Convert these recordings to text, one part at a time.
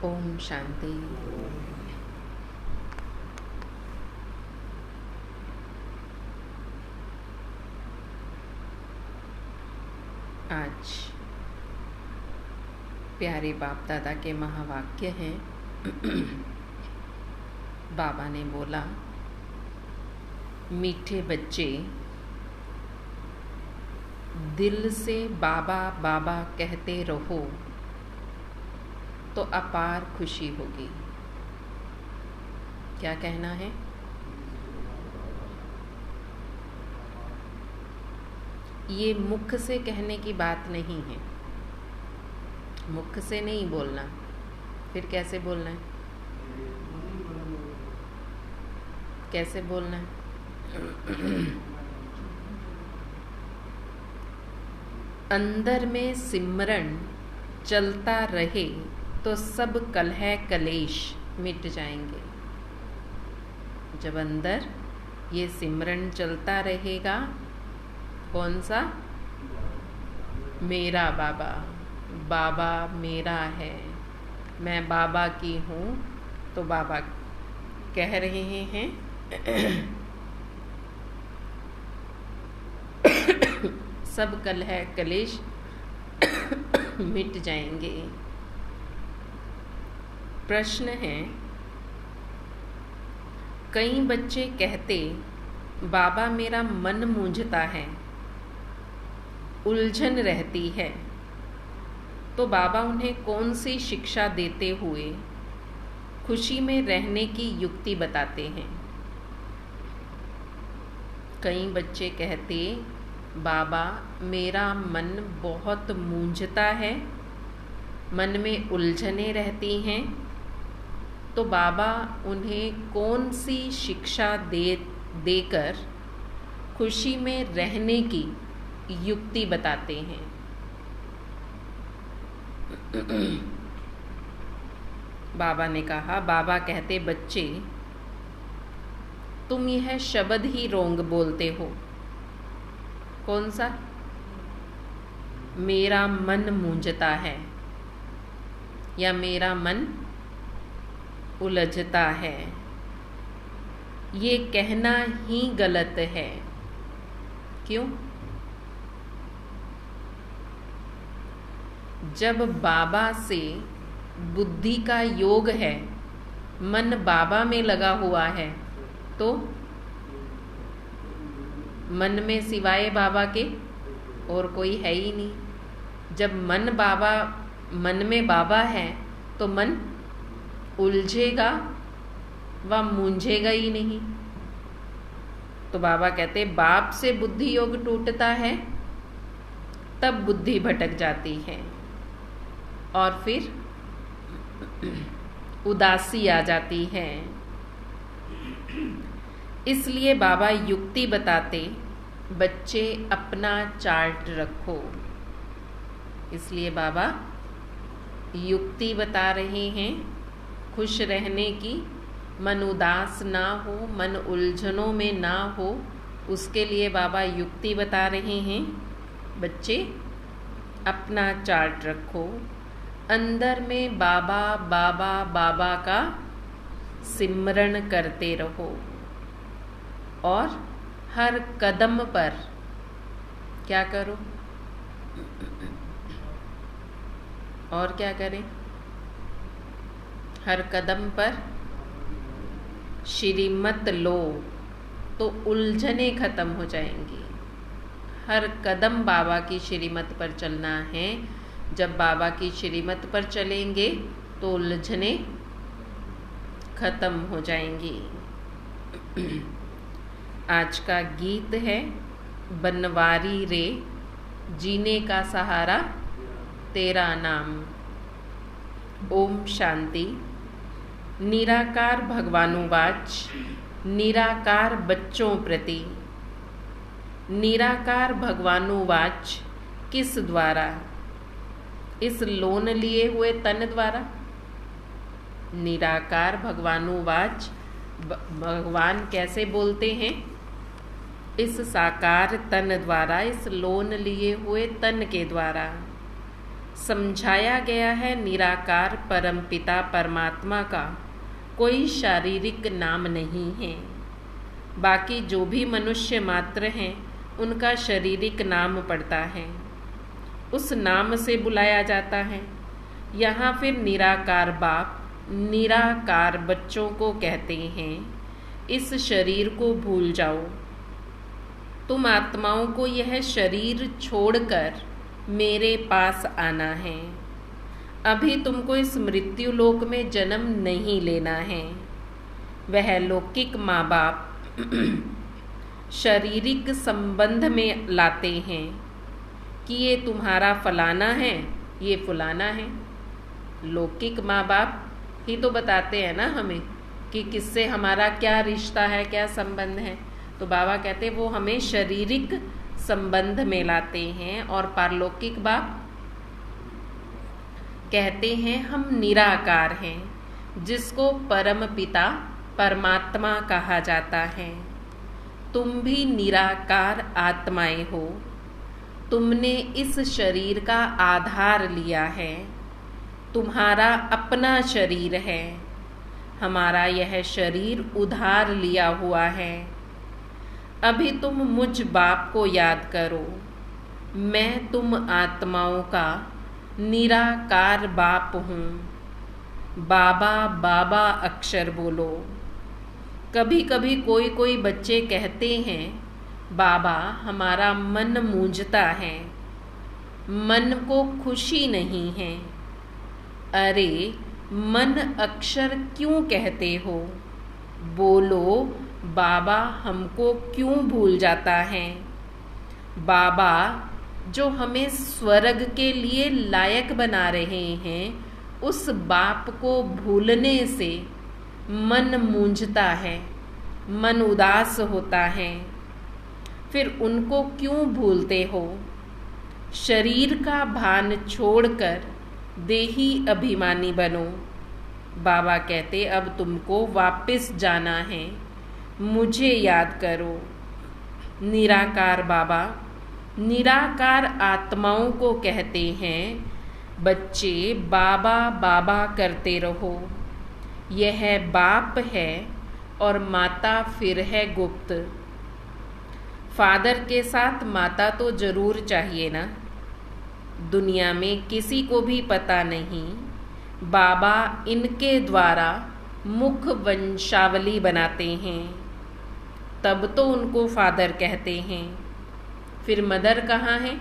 ओम शांति। आज प्यारे बाप दादा के महावाक्य हैं। बाबा ने बोला, मीठे बच्चे, दिल से बाबा बाबा कहते रहो तो अपार खुशी होगी। क्या कहना है? ये मुख से कहने की बात नहीं है। मुख से नहीं बोलना। फिर कैसे बोलना है? कैसे बोलना है? अंदर में सिमरन चलता रहे तो सब कलह कलेश मिट जाएंगे। जब अंदर ये सिमरन चलता रहेगा, कौन सा? मेरा बाबा, बाबा मेरा है, मैं बाबा की हूँ, तो बाबा कह रहे हैं सब कलह कलेश मिट जाएंगे। प्रश्न है, कई बच्चे कहते बाबा मेरा मन मूंझता है, उलझन रहती है, तो बाबा उन्हें कौन सी शिक्षा देते हुए खुशी में रहने की युक्ति बताते हैं? कई बच्चे कहते बाबा मेरा मन बहुत मूंझता है, मन में उलझनें रहती हैं, तो बाबा उन्हें कौन सी शिक्षा देकर खुशी में रहने की युक्ति बताते हैं? बाबा ने कहा, बाबा कहते बच्चे, तुम यह शब्द ही रोंग बोलते हो। कौन सा? मेरा मन मूंझता है या मेरा मन उलझता है। ये कहना ही गलत है। क्यों? जब बाबा से बुद्धि का योग है, मन बाबा में लगा हुआ है, तो मन में सिवाय बाबा के और कोई है ही नहीं। जब मन में बाबा है तो मन उलझेगा व मूंझेगा ही नहीं। तो बाबा कहते बाप से बुद्धि योग टूटता है, तब बुद्धि भटक जाती है और फिर उदासी आ जाती है। इसलिए बाबा युक्ति बताते, बच्चे अपना चार्ट रखो। इसलिए बाबा युक्ति बता रहे हैं खुश रहने की, मन उदास ना हो, मन उलझनों में ना हो, उसके लिए बाबा युक्ति बता रहे हैं। बच्चे अपना चार्ट रखो, अंदर में बाबा बाबा बाबा का सिमरन करते रहो और हर कदम पर क्या करो? और क्या करें? हर कदम पर श्रीमत लो तो उलझने खत्म हो जाएंगी। हर कदम बाबा की श्रीमत पर चलना है। जब बाबा की श्रीमत पर चलेंगे तो उलझने खत्म हो जाएंगी। आज का गीत है, बनवारी रे जीने का सहारा तेरा नाम। ओम शांति। निराकार भगवानुवाच, निराकार बच्चों प्रति। निराकार भगवानुवाच किस द्वारा? इस लोन लिए हुए तन द्वारा। निराकार भगवानुवाच, भगवान कैसे बोलते हैं? इस साकार तन द्वारा, इस लोन लिए हुए तन के द्वारा। समझाया गया है निराकार परमपिता परमात्मा का कोई शारीरिक नाम नहीं है। बाकी जो भी मनुष्य मात्र हैं उनका शारीरिक नाम पड़ता है, उस नाम से बुलाया जाता है। यहाँ फिर निराकार बाप निराकार बच्चों को कहते हैं, इस शरीर को भूल जाओ। तुम आत्माओं को यह शरीर छोड़कर मेरे पास आना है। अभी तुमको इस मृत्यु लोक में जन्म नहीं लेना है। वह लौकिक माँ बाप शारीरिक संबंध में लाते हैं कि ये तुम्हारा फलाना है, ये फलाना है। लौकिक माँ बाप ही तो बताते हैं ना हमें कि किससे हमारा क्या रिश्ता है, क्या संबंध है। तो बाबा कहते वो हमें शारीरिक संबंध में लाते हैं, और पारलौकिक बाप कहते हैं हम निराकार हैं, जिसको परम पिता परमात्मा कहा जाता है। तुम भी निराकार आत्माएं हो। तुमने इस शरीर का आधार लिया है, तुम्हारा अपना शरीर है। हमारा यह शरीर उधार लिया हुआ है। अभी तुम मुझ बाप को याद करो। मैं तुम आत्माओं का निराकार बाप हूँ। बाबा बाबा अक्षर बोलो। कभी कभी कोई कोई बच्चे कहते हैं बाबा हमारा मन मूंझता है, मन को खुशी नहीं है। अरे मन अक्षर क्यों कहते हो? बोलो बाबा हमको क्यों भूल जाता है? बाबा जो हमें स्वर्ग के लिए लायक बना रहे हैं, उस बाप को भूलने से मन मूंझता है, मन उदास होता है। फिर उनको क्यों भूलते हो? शरीर का भान छोड़कर देही अभिमानी बनो। बाबा कहते अब तुमको वापस जाना है, मुझे याद करो। निराकार बाबा निराकार आत्माओं को कहते हैं बच्चे बाबा बाबा करते रहो। यह बाप है और माता फिर है गुप्त। फादर के साथ माता तो जरूर चाहिए ना। दुनिया में किसी को भी पता नहीं, बाबा इनके द्वारा मुख वंशावली बनाते हैं, तब तो उनको फादर कहते हैं। फिर मदर कहाँ है?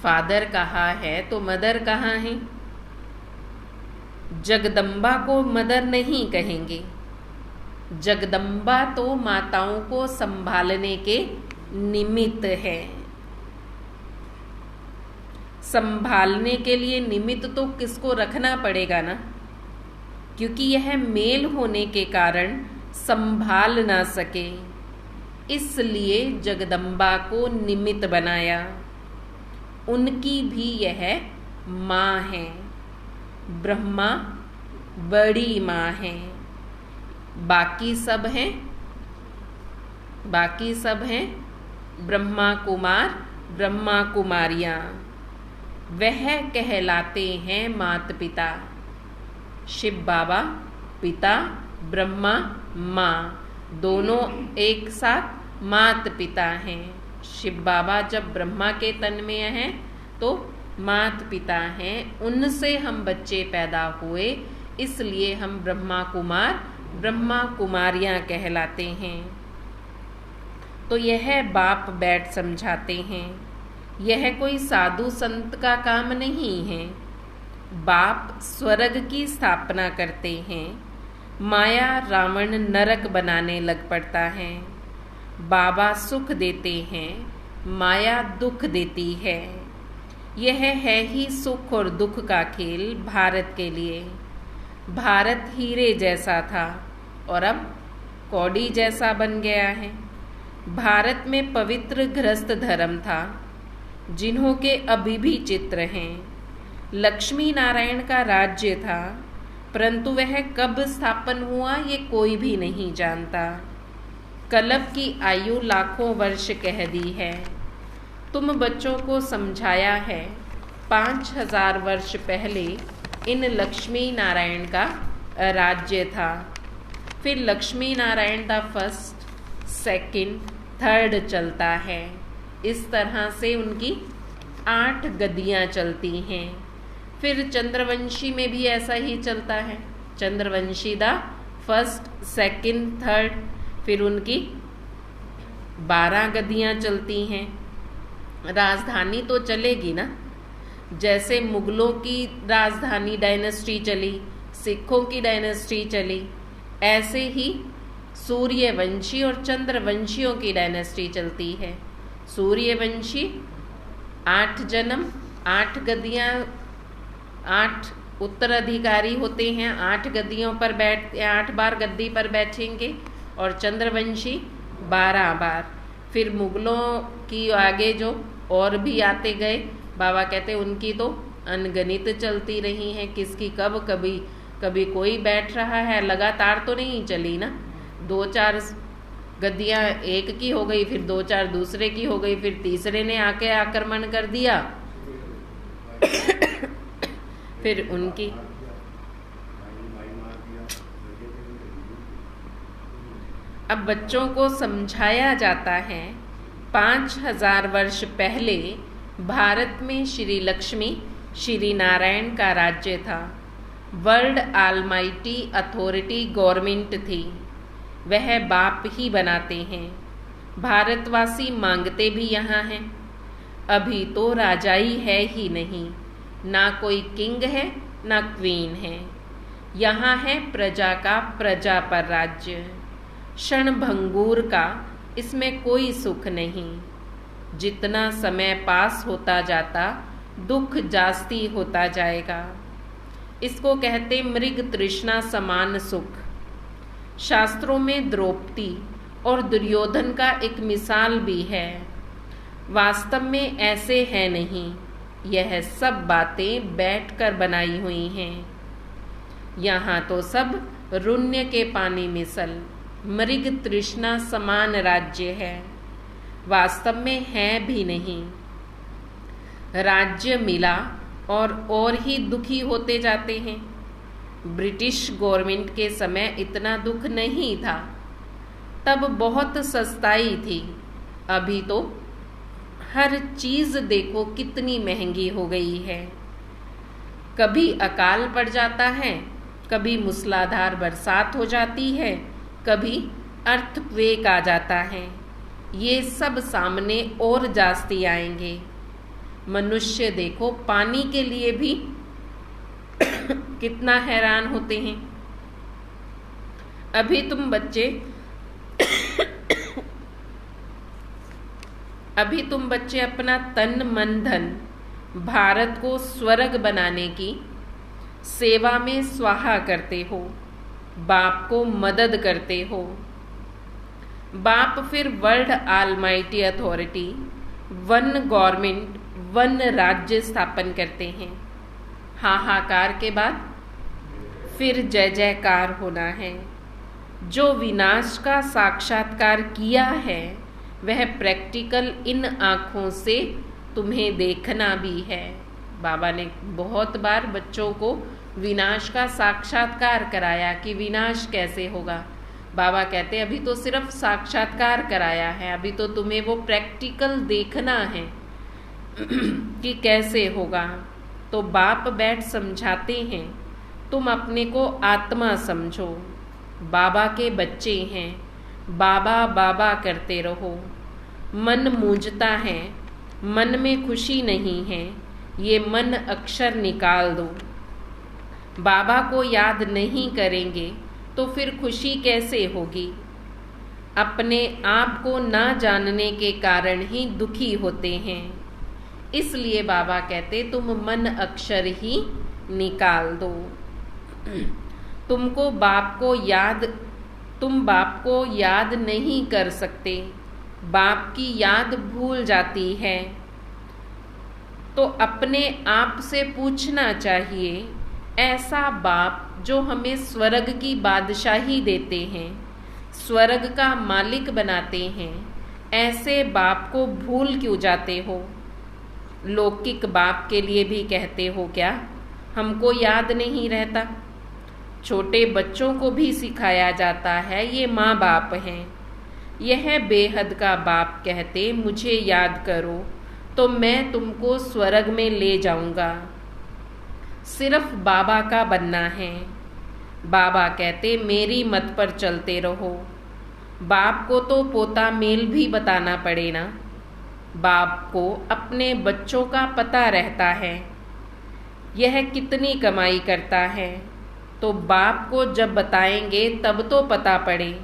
फादर कहाँ है तो मदर कहाँ है? जगदम्बा को मदर नहीं कहेंगे। जगदम्बा तो माताओं को संभालने के निमित्त है। संभालने के लिए निमित्त तो किसको रखना पड़ेगा ना, क्योंकि यह मेल होने के कारण संभाल ना सके, इसलिए जगदम्बा को निमित्त बनाया। उनकी भी यह माँ है। ब्रह्मा बड़ी माँ है, बाकी सब हैं ब्रह्मा कुमार ब्रह्मा कुमारियाँ। वह कहलाते हैं मात पिता। शिव बाबा पिता, ब्रह्मा माँ, दोनों एक साथ मात पिता हैं। शिव बाबा जब ब्रह्मा के तन में हैं तो मात पिता हैं, उनसे हम बच्चे पैदा हुए, इसलिए हम ब्रह्मा कुमार ब्रह्मा कुमारियाँ कहलाते हैं। तो यह बाप बैठ समझाते हैं। यह कोई साधु संत का काम नहीं है। बाप स्वर्ग की स्थापना करते हैं, माया रावण नरक बनाने लग पड़ता है। बाबा सुख देते हैं, माया दुख देती है। यह है ही सुख और दुख का खेल भारत के लिए। भारत हीरे जैसा था और अब कौड़ी जैसा बन गया है। भारत में पवित्र गृहस्थ धर्म था, जिन्हों के अभी भी चित्र हैं। लक्ष्मी नारायण का राज्य था, परंतु वह कब स्थापन हुआ ये कोई भी नहीं जानता। कलप की आयु लाखों वर्ष कह दी है। तुम बच्चों को समझाया है 5000 वर्ष पहले इन लक्ष्मी नारायण का राज्य था। फिर Lakshmi Narayan the first, second, third चलता है। इस तरह से उनकी 8 गद्दियाँ चलती हैं। फिर चंद्रवंशी में भी ऐसा ही चलता है। Chandravanshi the first, second, third, फिर उनकी 12 गद्दियाँ चलती हैं। राजधानी तो चलेगी ना, जैसे मुगलों की राजधानी डायनेस्टी चली, सिखों की डायनेस्टी चली, ऐसे ही सूर्यवंशी और चंद्रवंशियों की डायनेस्टी चलती है। सूर्यवंशी 8 जन्म, 8 गद्दियाँ, 8 उत्तराधिकारी होते हैं, 8 गद्दियों पर 8 बार गद्दी पर बैठेंगे। और चंद्रवंशी 12 बार। फिर मुगलों की आगे जो और भी आते गए, बाबा कहते उनकी तो अनगिनत चलती रही हैं। किसकी कभी कोई बैठ रहा है, लगातार तो नहीं चली ना। 2-4 गद्दियाँ एक की हो गई, फिर 2-4 दूसरे की हो गई, फिर तीसरे ने आके आक्रमण कर दिया। फिर उनकी अब बच्चों को समझाया जाता है 5000 वर्ष पहले भारत में श्री लक्ष्मी, श्री नारायण का राज्य था। वर्ल्ड ऑलमाइटी अथॉरिटी गवर्नमेंट थी। वह बाप ही बनाते हैं। भारतवासी मांगते भी यहाँ हैं। अभी तो राजाई है ही नहीं, ना कोई किंग है ना क्वीन है। यहाँ है प्रजा का प्रजा पर राज्य। क्षण भंगूर का इसमें कोई सुख नहीं। जितना समय पास होता जाता दुख जास्ती होता जाएगा। इसको कहते मृग तृष्णा समान सुख। शास्त्रों में द्रौपदी और दुर्योधन का एक मिसाल भी है। वास्तव में ऐसे है नहीं, यह सब बातें बैठकर बनाई हुई हैं। यहाँ तो सब रुण्य के पानी मिसल मृग तृष्णा समान राज्य है। वास्तव में है भी नहीं। राज्य मिला और ही दुखी होते जाते हैं। ब्रिटिश गवर्नमेंट के समय इतना दुख नहीं था, तब बहुत सस्ताई थी। अभी तो हर चीज देखो कितनी महंगी हो गई है। कभी अकाल पड़ जाता है, कभी मूसलाधार बरसात हो जाती है, कभी अर्थक्वेक आ जाता है। ये सब सामने और जास्ती आएंगे। मनुष्य देखो पानी के लिए भी कितना हैरान होते हैं। अभी तुम बच्चे अपना तन मन धन भारत को स्वर्ग बनाने की सेवा में स्वाहा करते हो। बाप को मदद करते हो। बाप फिर world almighty authority, one government, one राज्य स्थापन करते हैं। हाहाकार के बाद फिर जय जयकार होना है। जो विनाश का साक्षात्कार किया है वह प्रैक्टिकल इन आँखों से तुम्हें देखना भी है। बाबा ने बहुत बार बच्चों को विनाश का साक्षात्कार कराया कि विनाश कैसे होगा। बाबा कहते अभी तो सिर्फ साक्षात्कार कराया है, अभी तो तुम्हें वो प्रैक्टिकल देखना है कि कैसे होगा। तो बाप बैठ समझाते हैं, तुम अपने को आत्मा समझो, बाबा के बच्चे हैं, बाबा बाबा करते रहो। मन मूंझता है, मन में खुशी नहीं है, ये मन अक्षर निकाल दो। बाबा को याद नहीं करेंगे तो फिर खुशी कैसे होगी। अपने आप को ना जानने के कारण ही दुखी होते हैं। इसलिए बाबा कहते तुम मन अक्षर ही निकाल दो। तुम बाप को याद नहीं कर सकते, बाप की याद भूल जाती है। तो अपने आप से पूछना चाहिए, ऐसा बाप जो हमें स्वर्ग की बादशाही देते हैं, स्वर्ग का मालिक बनाते हैं, ऐसे बाप को भूल क्यों जाते हो? लौकिक बाप के लिए भी कहते हो क्या हमको याद नहीं रहता? छोटे बच्चों को भी सिखाया जाता है ये माँ बाप हैं। यह बेहद का बाप कहते मुझे याद करो तो मैं तुमको स्वर्ग में ले जाऊंगा। सिर्फ बाबा का बनना है। बाबा कहते मेरी मत पर चलते रहो। बाप को तो पोता मेल भी बताना पड़े ना। बाप को अपने बच्चों का पता रहता है यह कितनी कमाई करता है, तो बाप को जब बताएंगे तब तो पता पड़े।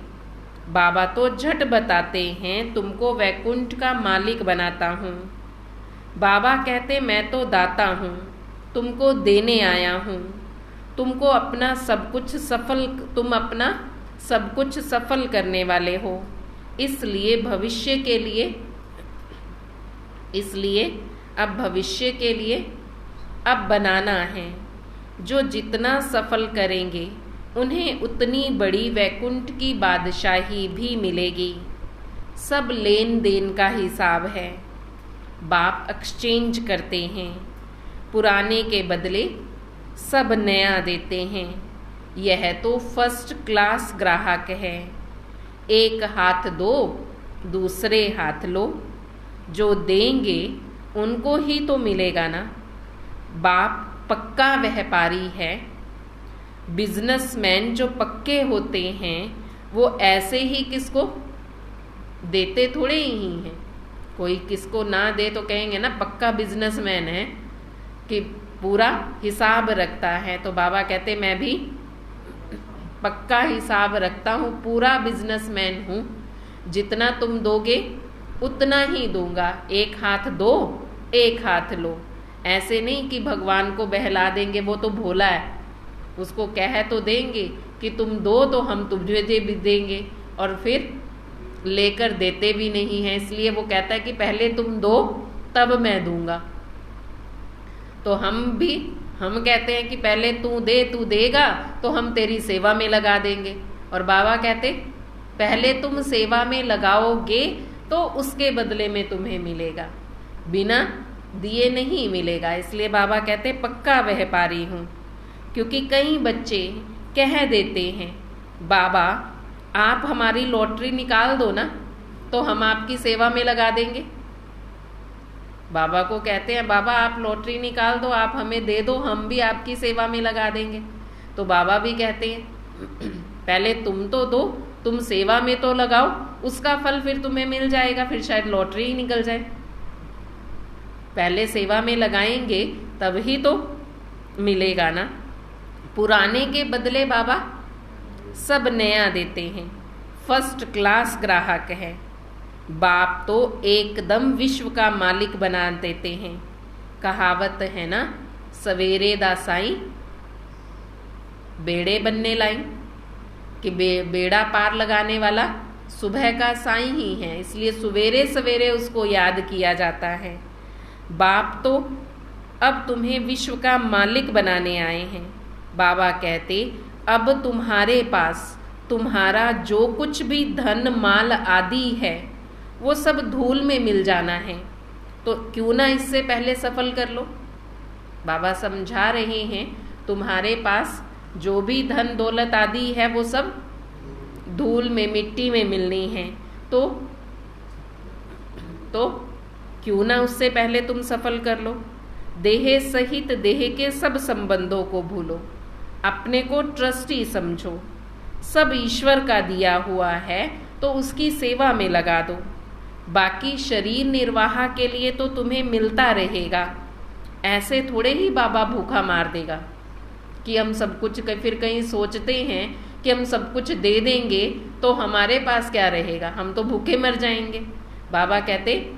बाबा तो झट बताते हैं तुमको वैकुंठ का मालिक बनाता हूँ। बाबा कहते मैं तो दाता हूँ, तुमको देने आया हूँ। तुम अपना सब कुछ सफल करने वाले हो। इसलिए अब भविष्य के लिए अब बनाना है। जो जितना सफल करेंगे उन्हें उतनी बड़ी वैकुंठ की बादशाही भी मिलेगी। सब लेन देन का हिसाब है। बाप एक्सचेंज करते हैं, पुराने के बदले सब नया देते हैं। यह तो फर्स्ट क्लास ग्राहक है। एक हाथ दो दूसरे हाथ लो, जो देंगे उनको ही तो मिलेगा ना। बाप पक्का व्यापारी है। बिजनेसमैन जो पक्के होते हैं वो ऐसे ही किसको देते थोड़े ही हैं। कोई किसको ना दे तो कहेंगे ना पक्का बिजनेसमैन है कि पूरा हिसाब रखता है। तो बाबा कहते मैं भी पक्का हिसाब रखता हूँ, पूरा बिजनेसमैन हूँ। जितना तुम दोगे उतना ही दूंगा। एक हाथ दो एक हाथ लो। ऐसे नहीं कि भगवान को बहला देंगे, वो तो भोला है। उसको कह तो देंगे कि तुम दो तो हम तुझे भी देंगे, और फिर लेकर देते भी नहीं हैं। इसलिए वो कहता है कि पहले तुम दो तब मैं दूंगा। तो हम कहते हैं कि पहले तू देगा तो हम तेरी सेवा में लगा देंगे। और बाबा कहते पहले तुम सेवा में लगाओगे तो उसके बदले में तुम्हें मिलेगा, बिना दिए नहीं मिलेगा। इसलिए बाबा कहते पक्का व्यापारी हूँ। क्योंकि कई बच्चे कह देते हैं बाबा आप हमारी लॉटरी निकाल दो ना तो हम आपकी सेवा में लगा देंगे। बाबा को कहते हैं बाबा आप लॉटरी निकाल दो, आप हमें दे दो, हम भी आपकी सेवा में लगा देंगे। तो बाबा भी कहते हैं पहले तुम तो दो, तुम सेवा में तो लगाओ, उसका फल फिर तुम्हें मिल जाएगा, फिर शायद लॉटरी ही निकल जाए। पहले सेवा में लगाएंगे तब ही तो मिलेगा ना। पुराने के बदले बाबा सब नया देते हैं। फर्स्ट क्लास ग्राहक है। बाप तो एकदम विश्व का मालिक बना देते हैं। कहावत है ना, सवेरे दा साईं बेड़े बनने लाई, कि बेड़ा पार लगाने वाला सुबह का साईं ही है। इसलिए सवेरे सवेरे उसको याद किया जाता है। बाप तो अब तुम्हें विश्व का मालिक बनाने आए हैं। बाबा कहते अब तुम्हारे पास तुम्हारा जो कुछ भी धन माल आदि है वो सब धूल में मिल जाना है, तो क्यों ना इससे पहले सफल कर लो। बाबा समझा रहे हैं तुम्हारे पास जो भी धन दौलत आदि है वो सब धूल में मिट्टी में मिलनी है, तो क्यों ना उससे पहले तुम सफल कर लो। देह सहित देह के सब संबंधों को भूलो, अपने को ट्रस्टी समझो। सब ईश्वर का दिया हुआ है तो उसकी सेवा में लगा दो। बाकी शरीर निर्वाह के लिए तो तुम्हें मिलता रहेगा। ऐसे थोड़े ही बाबा भूखा मार देगा कि हम सब कुछ, फिर कहीं सोचते हैं कि हम सब कुछ दे देंगे तो हमारे पास क्या रहेगा, हम तो भूखे मर जाएंगे। बाबा कहते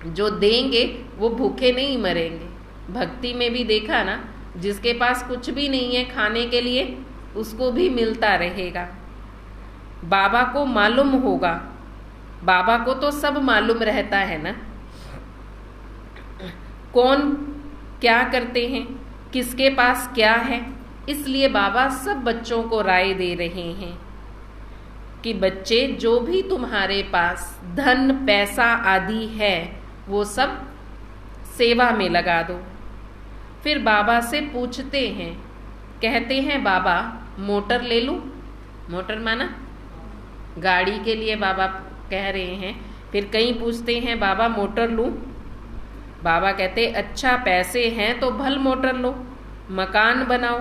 जो देंगे वो भूखे नहीं मरेंगे। भक्ति में भी देखा ना, जिसके पास कुछ भी नहीं है खाने के लिए उसको भी मिलता रहेगा। बाबा को मालूम होगा, बाबा को तो सब मालूम रहता है ना, कौन क्या करते हैं, किसके पास क्या है। इसलिए बाबा सब बच्चों को राय दे रहे हैं। कि बच्चे जो भी तुम्हारे पास धन पैसा आदि है वो सब सेवा में लगा दो। फिर बाबा से पूछते हैं, कहते हैं बाबा मोटर ले लूं? मोटर माना गाड़ी के लिए बाबा कह रहे हैं। फिर कहीं पूछते हैं बाबा मोटर लूं? बाबा कहते अच्छा पैसे हैं तो भल मोटर लो, मकान बनाओ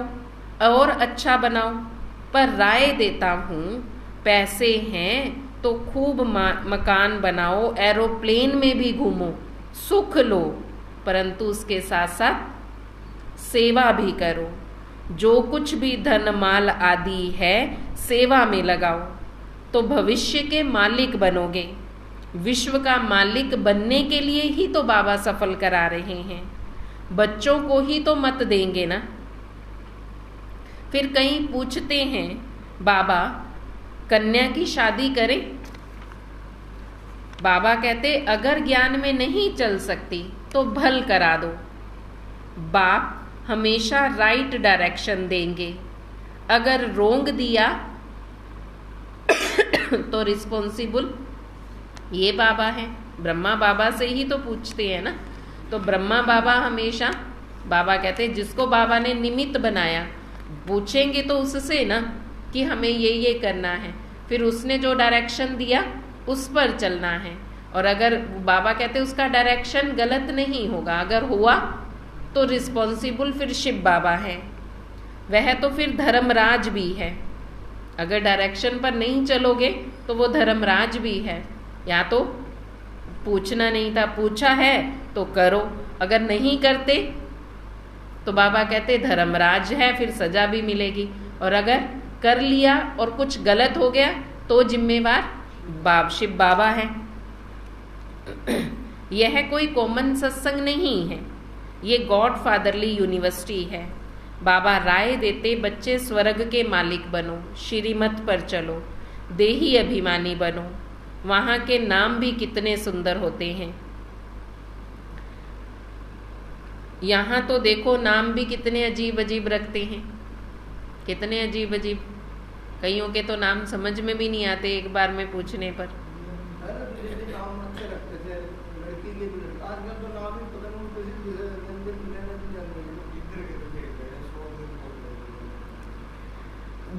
और अच्छा बनाओ, पर राय देता हूँ पैसे हैं तो खूब मकान बनाओ, एरोप्लेन में भी घूमो, सुख लो, परंतु उसके साथ साथ सेवा भी करो। जो कुछ भी धन माल आदि है सेवा में लगाओ तो भविष्य के मालिक बनोगे। विश्व का मालिक बनने के लिए ही तो बाबा सफल करा रहे हैं, बच्चों को ही तो मत देंगे ना। फिर कहीं पूछते हैं बाबा कन्या की शादी करें? बाबा कहते अगर ज्ञान में नहीं चल सकती तो भल करा दो। बाप हमेशा राइट डायरेक्शन देंगे, अगर रोंग दिया तो रिस्पॉन्सिबल ये बाबा है। ब्रह्मा बाबा से ही तो पूछते हैं ना। तो ब्रह्मा बाबा हमेशा, बाबा कहते हैं जिसको बाबा ने निमित्त बनाया, पूछेंगे तो उससे ना कि हमें ये करना है, फिर उसने जो डायरेक्शन दिया उस पर चलना है। और अगर बाबा कहते उसका डायरेक्शन गलत नहीं होगा, अगर हुआ तो रिस्पॉन्सिबल फिर शिव बाबा है, वह तो फिर धर्मराज भी है। अगर डायरेक्शन पर नहीं चलोगे तो वो धर्मराज भी है। या तो पूछना नहीं था, पूछा है तो करो, अगर नहीं करते तो बाबा कहते धर्मराज है, फिर सजा भी मिलेगी। और अगर कर लिया और कुछ गलत हो गया तो जिम्मेवार शिव बाबा है। यह कोई कॉमन सत्संग नहीं है, ये गॉड फादरली यूनिवर्सिटी है। बाबा राय देते बच्चे स्वर्ग के मालिक बनो, श्रीमत पर चलो, देही अभिमानी बनो। वहाँ के नाम भी कितने सुंदर होते हैं। यहाँ तो देखो नाम भी कितने अजीब अजीब रखते हैं, कितने अजीब अजीब। कईयों के तो नाम समझ में भी नहीं आते एक बार में पूछने पर।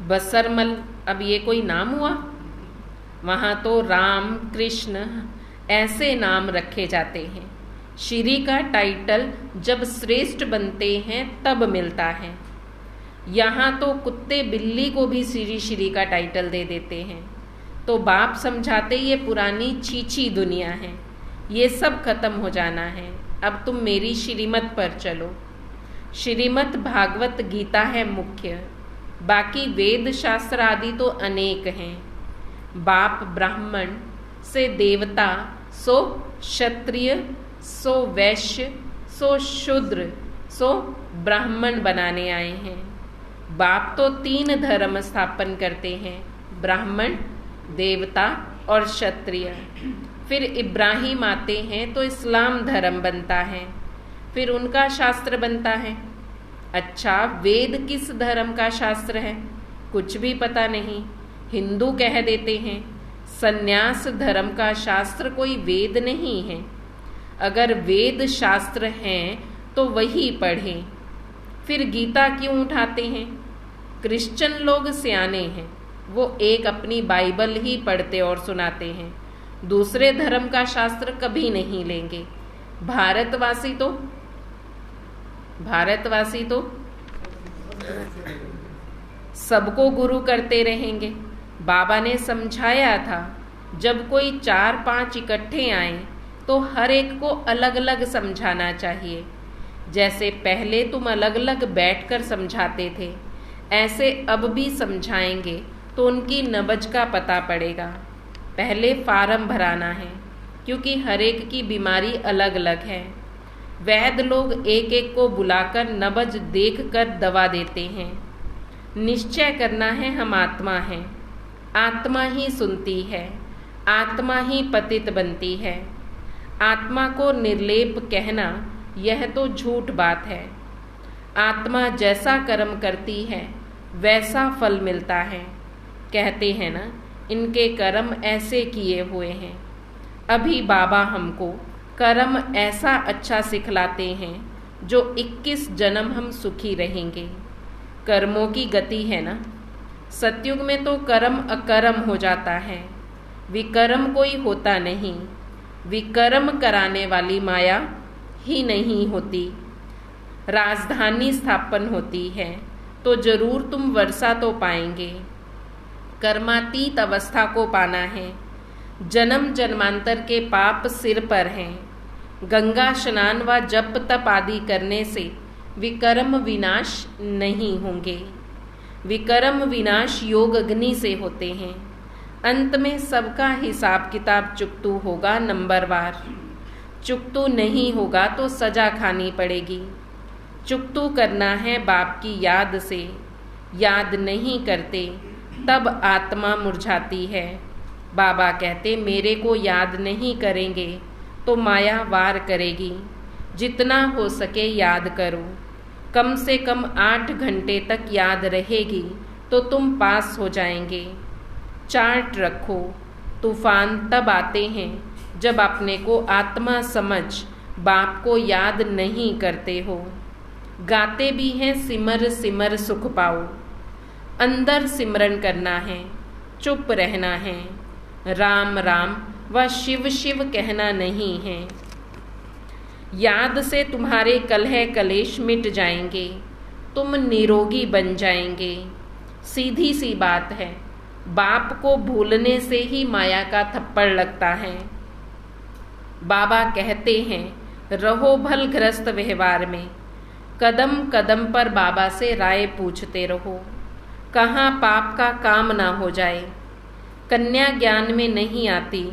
बसरमल, अब ये कोई नाम हुआ? वहाँ तो राम कृष्ण ऐसे नाम रखे जाते हैं। श्री का टाइटल जब श्रेष्ठ बनते हैं तब मिलता है। यहाँ तो कुत्ते बिल्ली को भी श्री का टाइटल दे देते हैं। तो बाप समझाते ये पुरानी छीछी दुनिया है, ये सब खत्म हो जाना है, अब तुम मेरी श्रीमत पर चलो। श्रीमत भागवत गीता है मुख्य, बाकी वेद शास्त्र आदि तो अनेक हैं। बाप ब्राह्मण से देवता, सो क्षत्रिय, सो वैश्य, सो शूद्र, सो ब्राह्मण बनाने आए हैं। बाप तो 3 धर्म स्थापन करते हैं, ब्राह्मण, देवता और क्षत्रिय। फिर इब्राहिम आते हैं तो इस्लाम धर्म बनता है, फिर उनका शास्त्र बनता है। अच्छा, वेद किस धर्म का शास्त्र है? कुछ भी पता नहीं, हिंदू कह देते हैं। सन्यास धर्म का शास्त्र कोई वेद नहीं है। अगर वेद शास्त्र हैं तो वही पढ़ें। फिर गीता क्यों उठाते हैं? क्रिश्चियन लोग सियाने हैं, वो एक अपनी बाइबल ही पढ़ते और सुनाते हैं, दूसरे धर्म का शास्त्र कभी नहीं लेंगे। भारतवासी तो सबको गुरु करते रहेंगे। बाबा ने समझाया था जब कोई 4-5 इकट्ठे आए तो हर एक को अलग अलग समझाना चाहिए। जैसे पहले तुम अलग अलग बैठकर समझाते थे, ऐसे अब भी समझाएंगे तो उनकी नब्ज का पता पड़ेगा। पहले फार्म भराना है, क्योंकि हर एक की बीमारी अलग अलग है। वैद्य लोग एक एक को बुलाकर नब्ज देखकर दवा देते हैं। निश्चय करना है हम आत्मा हैं, आत्मा ही सुनती है, आत्मा ही पतित बनती है। आत्मा को निर्लेप कहना यह तो झूठ बात है। आत्मा जैसा कर्म करती है वैसा फल मिलता है। कहते हैं ना इनके कर्म ऐसे किए हुए हैं। अभी बाबा हमको कर्म ऐसा अच्छा सिखलाते हैं जो 21 जन्म हम सुखी रहेंगे। कर्मों की गति है ना। सतयुग में तो कर्म अकर्म हो जाता है, विकर्म कोई होता नहीं। विकर्म कराने वाली माया ही नहीं होती। राजधानी स्थापन होती है तो जरूर तुम वर्षा तो पाएंगे। कर्मातीत अवस्था को पाना है। जन्म जन्मांतर के पाप सिर पर हैं। गंगा स्नान व जप तप आदि करने से विकर्म विनाश नहीं होंगे। विकर्म विनाश योग अग्नि से होते हैं। अंत में सबका हिसाब किताब चुकतू होगा नंबरवार। चुकतू नहीं होगा तो सजा खानी पड़ेगी। चुकतू करना है बाप की याद से। याद नहीं करते तब आत्मा मुरझाती है। बाबा कहते मेरे को याद नहीं करेंगे तो माया वार करेगी। जितना हो सके याद करो। कम से कम 8 घंटे तक याद रहेगी तो तुम पास हो जाएंगे। चार्ट रखो। तूफान तब आते हैं जब अपने को आत्मा समझ बाप को याद नहीं करते हो। गाते भी हैं सिमर सिमर सुख पाओ। अंदर सिमरन करना है, चुप रहना है। राम राम व शिव शिव कहना नहीं है। याद से तुम्हारे कलह कलेश मिट जाएंगे। तुम निरोगी बन जाएंगे। सीधी सी बात है। बाप को भूलने से ही माया का थप्पड़ लगता है। बाबा कहते हैं रहो भल ग्रस्त व्यवहार में। कदम कदम पर बाबा से राय पूछते रहो। कहाँ पाप का काम ना हो जाए। कन्या ज्ञान में नहीं आती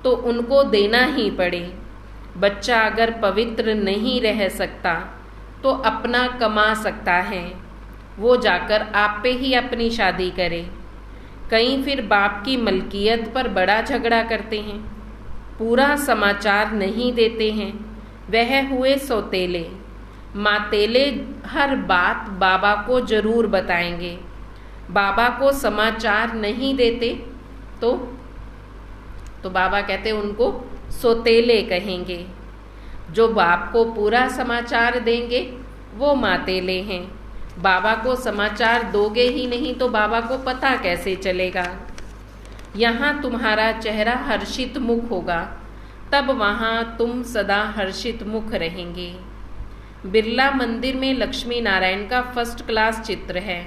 तो उनको देना ही पड़े। बच्चा अगर पवित्र नहीं रह सकता तो अपना कमा सकता है। वो जाकर आप पे ही अपनी शादी करे। कहीं फिर बाप की मलकियत पर बड़ा झगड़ा करते हैं। पूरा समाचार नहीं देते हैं। वह हुए सौतेले। मातेले हर बात बाबा को जरूर बताएंगे। बाबा को समाचार नहीं देते तो बाबा कहते उनको सौतेले कहेंगे। जो बाप को पूरा समाचार देंगे वो मातेले हैं। बाबा को समाचार दोगे ही नहीं तो बाबा को पता कैसे चलेगा। यहाँ तुम्हारा चेहरा हर्षित मुख होगा तब वहाँ तुम सदा हर्षित मुख रहेंगे। बिरला मंदिर में लक्ष्मी नारायण का फर्स्ट क्लास चित्र है,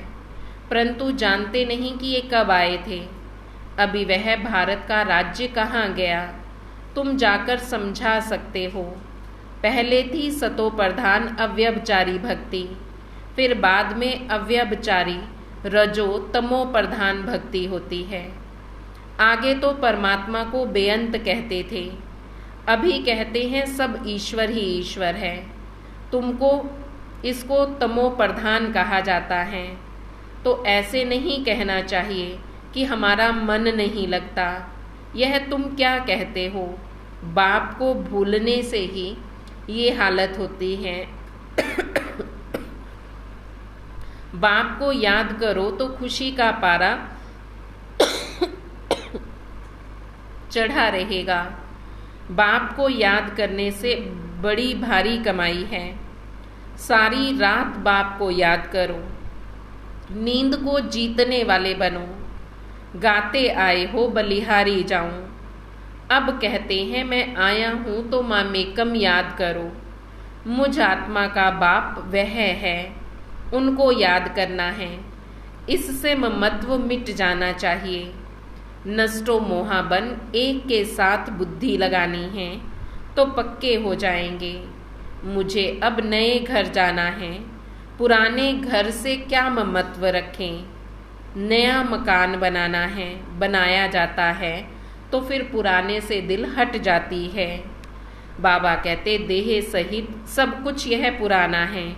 परंतु जानते नहीं कि ये कब आए थे। अभी वह भारत का राज्य कहाँ गया, तुम जाकर समझा सकते हो। पहले थी सतो प्रधान अव्यभिचारी भक्ति, फिर बाद में अव्यभिचारी रजो तमो प्रधान भक्ति होती है। आगे तो परमात्मा को बेअंत कहते थे, अभी कहते हैं सब ईश्वर ही ईश्वर है। तुमको इसको तमो प्रधान कहा जाता है, तो ऐसे नहीं कहना चाहिए कि हमारा मन नहीं लगता। यह तुम क्या कहते हो। बाप को भूलने से ही ये हालत होती है। बाप को याद करो तो खुशी का पारा चढ़ा रहेगा। बाप को याद करने से बड़ी भारी कमाई है। सारी रात बाप को याद करो। नींद को जीतने वाले बनो। गाते आए हो बलिहारी जाऊं। अब कहते हैं मैं आया हूं तो मामेकम याद करो। मुझ आत्मा का बाप वह है, उनको याद करना है। इससे ममत्व मिट जाना चाहिए। नष्टो मोहाबन एक के साथ बुद्धि लगानी है तो पक्के हो जाएंगे। मुझे अब नए घर जाना है, पुराने घर से क्या ममत्व रखें। नया मकान बनाना है, बनाया जाता है तो फिर पुराने से दिल हट जाती है। बाबा कहते देह सहित सब कुछ यह पुराना है।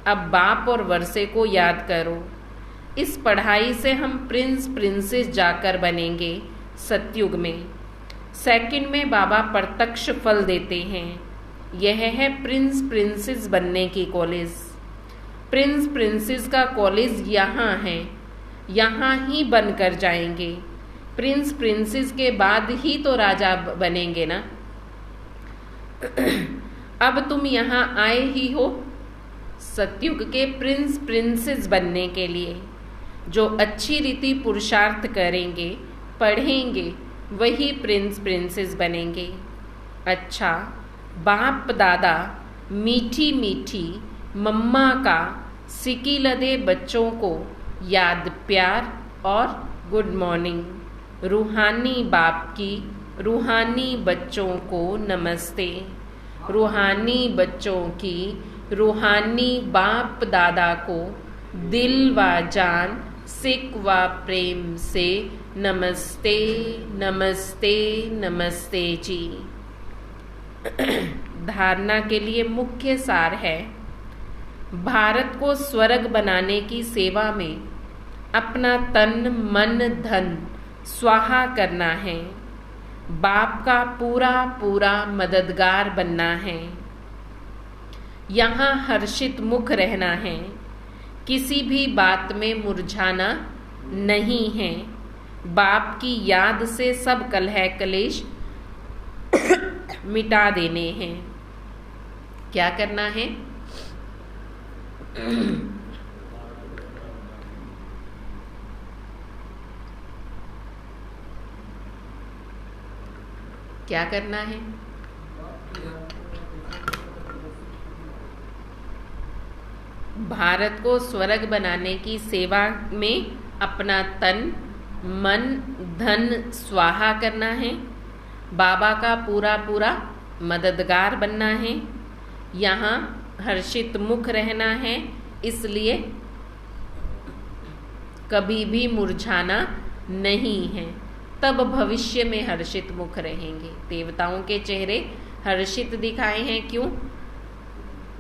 अब बाप और वर्षे को याद करो। इस पढ़ाई से हम प्रिंस प्रिंसेस जाकर बनेंगे सतयुग में। सेकंड में बाबा प्रत्यक्ष फल देते हैं। यह है प्रिंस प्रिंसेस बनने की कॉलेज। प्रिंस प्रिंसेस का कॉलेज यहाँ है, यहाँ ही बनकर जाएंगे। प्रिंस प्रिंसेस के बाद ही तो राजा बनेंगे ना। अब तुम यहाँ आए ही हो सतयुग के प्रिंस प्रिंसेस बनने के लिए। जो अच्छी रीति पुरुषार्थ करेंगे, पढ़ेंगे, वही प्रिंस प्रिंसेस बनेंगे। अच्छा, बाप दादा मीठी मीठी मम्मा का सिकी लदे बच्चों को याद प्यार और गुड मॉर्निंग। रूहानी बाप की रूहानी बच्चों को नमस्ते। रूहानी बच्चों की रूहानी बाप दादा को दिल व जान सिक व प्रेम से नमस्ते नमस्ते नमस्ते जी। धारणा के लिए मुख्य सार है, भारत को स्वर्ग बनाने की सेवा में अपना तन मन धन स्वाहा करना है। बाप का पूरा पूरा मददगार बनना है। यहाँ हर्षित मुख रहना है। किसी भी बात में मुरझाना नहीं है। बाप की याद से सब कलह कलेश मिटा देने हैं। क्या करना है? क्या करना है? भारत को स्वर्ग बनाने की सेवा में अपना तन मन धन स्वाहा करना है। बाबा का पूरा पूरा मददगार बनना है। यहाँ हर्षित मुख रहना है, इसलिए कभी भी मुरझाना नहीं है। तब भविष्य में हर्षित मुख रहेंगे। देवताओं के चेहरे हर्षित दिखाए हैं, क्यों?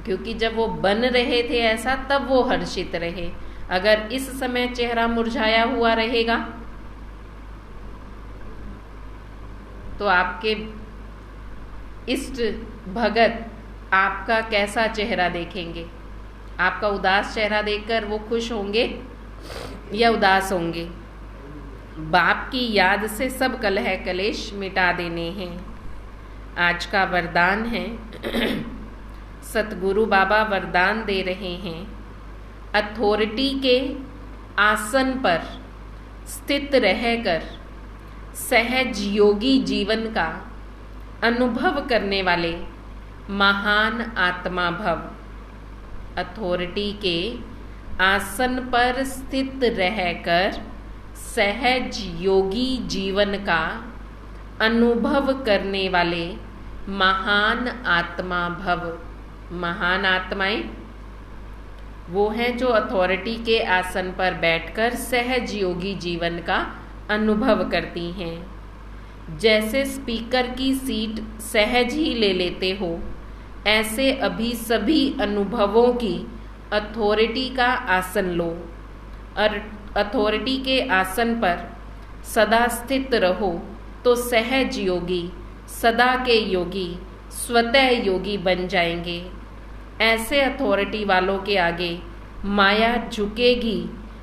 क्योंकि जब वो बन रहे थे ऐसा, तब वो हर्षित रहे। अगर इस समय चेहरा मुरझाया हुआ रहेगा तो आपके इष्ट भगत आपका कैसा चेहरा देखेंगे? आपका उदास चेहरा देखकर वो खुश होंगे या उदास होंगे? बाप की याद से सब कलह कलेश मिटा देने हैं। आज का वरदान है, सतगुरु बाबा वरदान दे रहे हैं, अथॉरिटी के आसन पर स्थित रहकर सहज योगी जीवन का अनुभव करने वाले महान आत्मा भव। अथॉरिटी के आसन पर स्थित रहकर सहज योगी जीवन का अनुभव करने वाले महान आत्मा भव। महान आत्माएं वो हैं जो अथॉरिटी के आसन पर बैठकर सहज योगी जीवन का अनुभव करती हैं। जैसे स्पीकर की सीट सहज ही ले लेते हो, ऐसे अभी सभी अनुभवों की अथॉरिटी का आसन लो और अथॉरिटी के आसन पर सदा स्थित रहो तो सहज योगी, सदा के योगी, स्वतः योगी बन जाएंगे। ऐसे अथॉरिटी वालों के आगे माया झुकेगी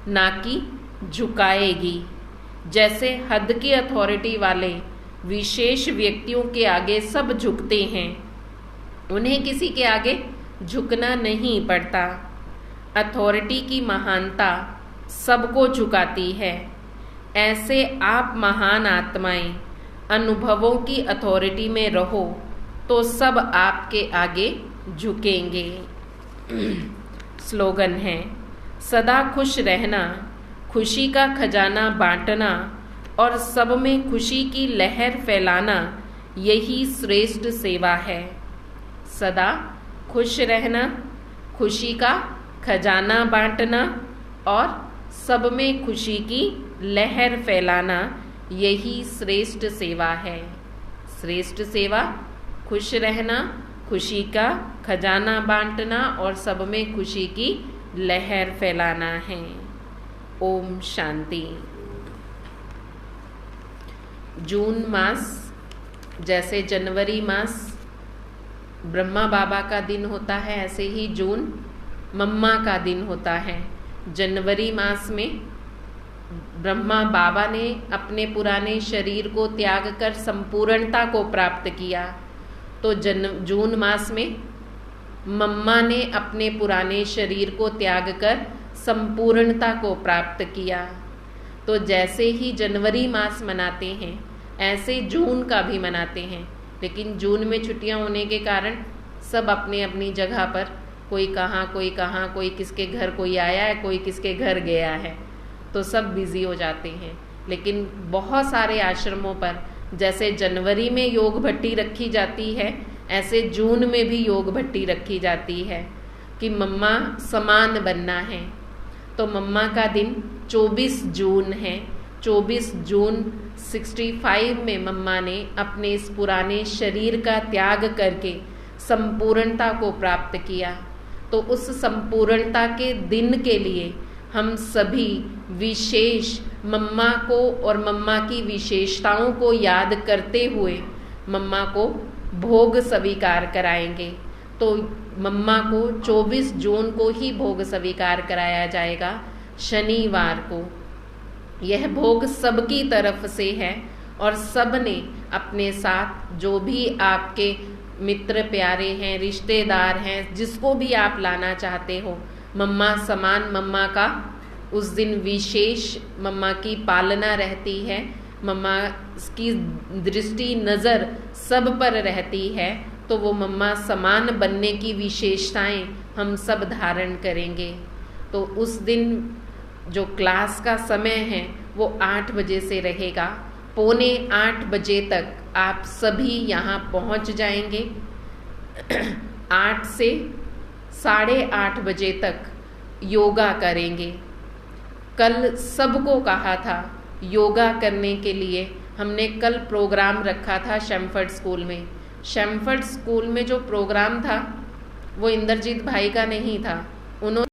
ना कि झुकाएगी। जैसे हद की अथॉरिटी वाले विशेष व्यक्तियों के आगे सब झुकते हैं, उन्हें किसी के आगे झुकना नहीं पड़ता। अथॉरिटी की महानता सबको झुकाती है। ऐसे आप महान आत्माएं अनुभवों की अथॉरिटी में रहो तो सब आपके आगे झुकेंगे। स्लोगन है, सदा खुश रहना, खुशी का खजाना बांटना और सब में खुशी की लहर फैलाना, यही श्रेष्ठ सेवा है। सदा खुश रहना, खुशी का खजाना बांटना और सब में खुशी की लहर फैलाना, यही श्रेष्ठ सेवा है। श्रेष्ठ सेवा खुश रहना, खुशी का खजाना बांटना और सब में खुशी की लहर फैलाना है। ओम शांति। जून मास जैसे जनवरी मास ब्रह्मा बाबा का दिन होता है, ऐसे ही जून मम्मा का दिन होता है। जनवरी मास में ब्रह्मा बाबा ने अपने पुराने शरीर को त्याग कर संपूर्णता को प्राप्त किया। तो जून मास में मम्मा ने अपने पुराने शरीर को त्याग कर संपूर्णता को प्राप्त किया। तो जैसे ही जनवरी मास मनाते हैं ऐसे जून का भी मनाते हैं, लेकिन जून में छुट्टियां होने के कारण सब अपने अपनी जगह पर, कोई कहाँ, कोई किसके घर कोई आया है, कोई किसके घर गया है, तो सब बिजी हो जाते हैं। लेकिन बहुत सारे आश्रमों पर जैसे जनवरी में योग भट्टी रखी जाती है, ऐसे जून में भी योग भट्टी रखी जाती है कि मम्मा समान बनना है। तो मम्मा का दिन 24 जून है। 24 जून 65 में मम्मा ने अपने इस पुराने शरीर का त्याग करके संपूर्णता को प्राप्त किया। तो उस संपूर्णता के दिन के लिए हम सभी विशेष मम्मा को और मम्मा की विशेषताओं को याद करते हुए मम्मा को भोग स्वीकार कराएंगे। तो मम्मा को 24 जून को ही भोग स्वीकार कराया जाएगा, शनिवार को। यह भोग सबकी तरफ से है और सब ने अपने साथ जो भी आपके मित्र प्यारे हैं, रिश्तेदार हैं, जिसको भी आप लाना चाहते हो, मम्मा समान मम्मा का उस दिन विशेष मम्मा की पालना रहती है, मम्मा की दृष्टि नज़र सब पर रहती है। तो वो मम्मा समान बनने की विशेषताएं हम सब धारण करेंगे। तो उस दिन जो क्लास का समय है वो 8 बजे से रहेगा। 7:45 बजे तक आप सभी यहाँ पहुँच जाएंगे। 8 से 8:30 बजे तक योगा करेंगे। कल सबको कहा था योगा करने के लिए, हमने कल प्रोग्राम रखा था शैमफर्ड स्कूल में। शैमफर्ड स्कूल में जो प्रोग्राम था वो इंद्रजीत भाई का नहीं था, उन्होंने